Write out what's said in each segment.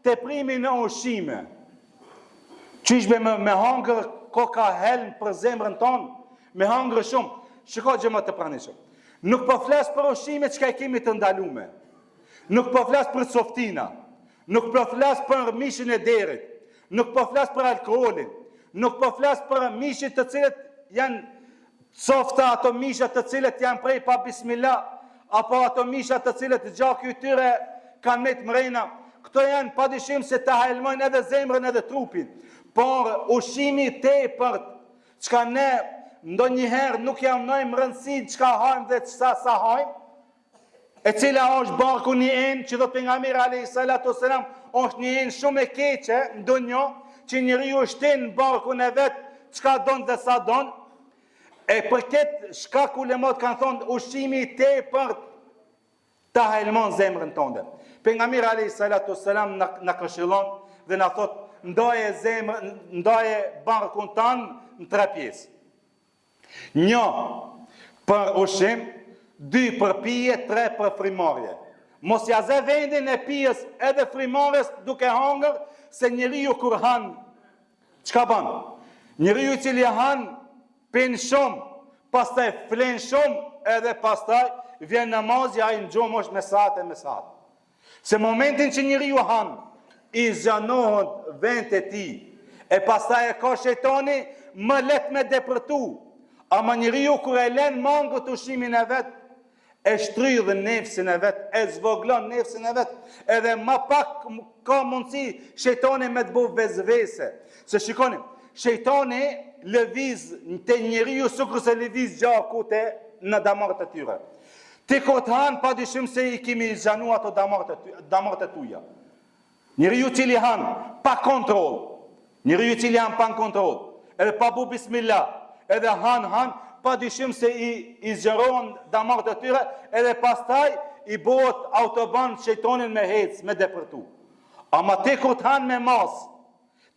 teprimi në ushqime. Qishme me hangër koka helm për zemrën tonë, me hangër shumë. Shiko gjë më të pranishëm. Nuk po flas për ushqime çka e kemi të ndalume. Nuk po flas për softina. Nuk po flas për mishin e derit. Nuk po flas për alkoolin. Nuk po flas për mishit të cilët janë softa, ato mishat të cilët janë prej pa bismillah, apo ato mishat të cilët gjaku i tyre kanë me të mrena. Këto janë padyshim se ta helmojnë edhe zemrën edhe trupin. Por ushqimi tepërt, çka ne ndonjëherë nuk jam nojmë rëndësi çka hajmë dhe sa hajmë, e cila është barku një enë, që do pejgamberi alayhi salatu wasalam, është një enë shumë e keqe në dunjë, që njeriu shtin në barkun e vet çka don dhe sa don. E për këtë shkak ulemat kanë thonë ushqimi tepërt ta helmon zemrën tonë. Pejgamberi alayhi salatu wasalam na këshillon dhe na thotë ndaje barkun tanë në 3 pjesë. 1 për ushqim, 2 për pije, 3 për frimarje. Mos ja zë vendin e pijes edhe frimarjes duke hangër, se njeriu kur han, çka bën? Njeriu i cili han pen shumë, pastaj flen shumë, edhe pastaj vjen namazi, ai ngjomosh me saate. Se momentin që njeriu han, i zjanohet vend e tij, e pastaj e ka shejtani më let me depërtu. Ama njeriu kur e len mangët ushqimin e vet, e shtrydh nefsin e vet, e zvoglon nefsin e vet, edhe më pak ka mundësi shejtani me të bëj vezvese. Se shikoni, shejtani lëviz te njeriu sikur se lëviz gjaku në damarët e tyre. Ti kur të han, padyshim se i kemi zjanu ato damarët e tuja. Njeriu cili han pa kontroll, edhe pa bu bismillah, edhe han, padyshim se i zgjeron damarët e tyre, edhe pastaj i bëhet autoban shejtonin me hec, me depërtu. Ama ti kur të han me mas,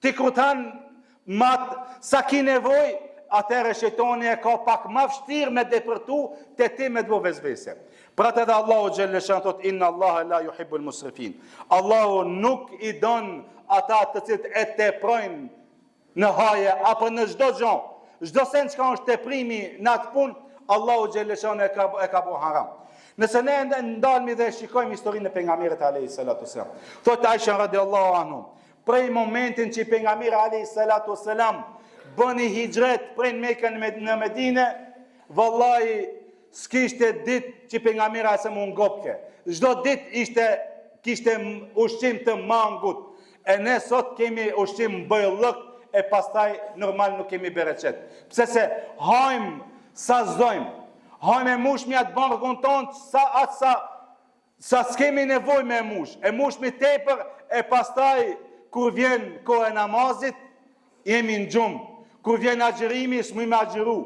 ti kur të han sa ki nevoj, atëherë shejtoni e ka pak më vështirë me depërtu te ti me të bëj vezvese. Pra të edhe Allahu xhelle shan thot inna Allaha la yuhibbul musrifin. Allahu nuk i don ata të cilët e teprojnë në haje apo në çdo gjë. Çdo sen çka është teprimi në atë punë, Allahu xhelle shan e ka bëu haram. Nëse ne ndalmi dhe shikojmë historinë e pejgamberit alayhi salatu wasalam. Thot Aisha radiallahu anhu, prej momentin që pejgamberi alayhi salatu wasalam bëni hijret prej Mekën në Medinë, vallahi s'kishte ditë që pejgamberi as më ngopke. Çdo ditë kishte ushqim të mangut. E ne sot kemi ushqim bëllëk, e pastaj normal nuk kemi bereqet. Pse se hajmë sa zdojmë, hajmë e mushmi atë barkun tonë sa s'kemi nevoj me mush. E mushmi tepër, e pastaj kur vjen kohë e namazit, jemi në gjumë. Kur vjen agjërimi, s'mujmë agjëru.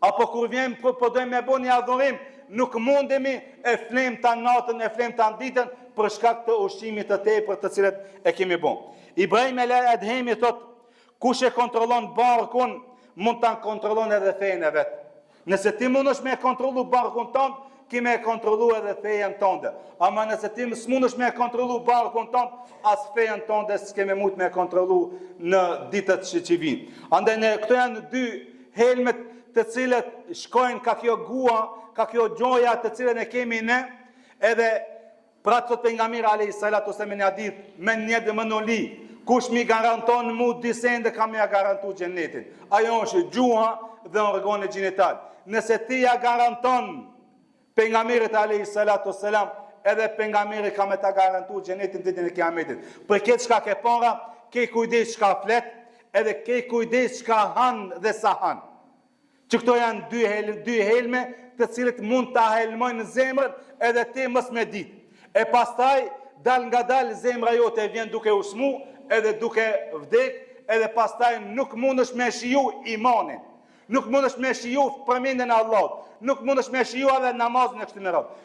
Apo kur vjen po dojmë me bo një adhurim, nuk mundemi e flem të natën, e flem të ditën, për shkak të ushqimit të tepër të cilët e kemi bo. Ibrahim el-Adhemi thot, kush e kontrollon barkun, mund të kontrollon edhe fejën e vetë. Nëse ti mund është me kontrollu barkun tonë, ki me kontrollu edhe fejën tonë. Ama nëse ti s'mund është me kontrollu barkun tonë, as fejën tonë s'keme mund me kontrollu në ditët që vinë. Andaj ne këto janë 2 helmet të cilët shkojnë ka kjo gua, ka kjo gjoja të cilën e kemi ne, edhe pra të pejgamberi alayhi salatu wasallam në hadith, men njëdë më noli, kush mi garanton mu disende ka me ja garantu xhenetin. Ajo është gjuha dhe organi gjinital. Nëse ti ja garanton pejgamberit alayhi salatu wasalam, edhe pejgamberi ka me ta garantu xhenetin ditën e Kiametit. Për këtë çka ke para, ke kujdes çka flet, edhe ke kujdes çka han dhe sa han. Që këto janë 2 helme të cilët mund ta helmojnë zemrën edhe ti mos me ditë. E pastaj dal nga dal zemra jote vjen duke usmu, edhe duke vdek, edhe pastaj nuk mundesh me shiju imanin. Nuk mundesh me shiju përmendjen e Allahut. Nuk mundesh me shiju edhe namazin e këtij radhë.